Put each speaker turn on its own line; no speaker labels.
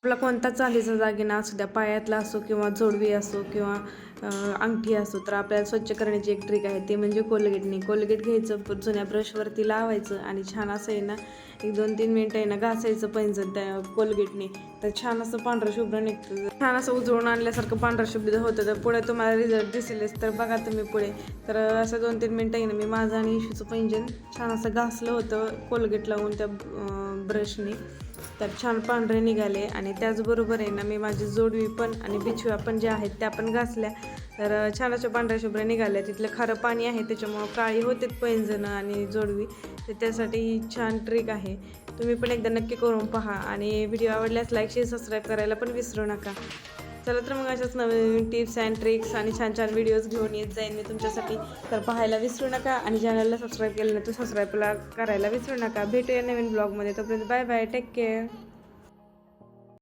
आपला कोणता चांदीचा दागिना असू द्या, पायातला असो किंवा जोडवी असो किंवा अंगठी असो, तर आपल्याला स्वच्छ करण्याची एक ट्रिक आहे, ते म्हणजे कोलगेटने. कोलगेट घ्यायचं, जुन्या ब्रशवरती लावायचं आणि छान असं आहे ना, एक 2-3 मिनटं आहे ना घासायचं पैंजण त्या कोलगेटने. तर छान असं पांढरं शुभ्र निघतं. छान असं उजळून आणल्यासारखं पांढरं शुभ्र होतं. तर पुढे तुम्हाला रिझल्ट दिसेलच, तर बघा तुम्ही पुढे. तर असं 2-3 मिनटं आहे ना, मी माझं आणि इशूचं पैंजण छान असं घासलं होतं कोलगेट लावून त्या ब्रशने. तर छान पांढरे निघाले आणि त्याचबरोबर आहे ना, मी माझी जोडवी पण आणि बिछव्या पण ज्या आहेत त्या पण घासल्या. तर छान अशा पांढऱ्या शुभ्र निघाल्या. तिथलं खारं पाणी आहे त्याच्यामुळं काळी होते पैंजणं आणि जोडवी. तर त्यासाठी ही छान ट्रिक आहे. तुम्ही पण एकदा नक्की करून पहा आणि व्हिडिओ आवडल्यास लाईक, शेअर, सबस्क्राईब करायला पण विसरू नका. चला तर मग अशाच नवीन टिप्स अँड ट्रिक्स आणि छान छान व्हिडिओज घेऊन येत जाईन मी तुमच्यासाठी. तर पाहायला विसरू नका आणि चॅनलला सबस्क्राईब केलं नाही तर सबस्क्राईबला करायला विसरू नका. भेटूया नवीन ब्लॉगमध्ये. तोपर्यंत बाय बाय, टेक केअर.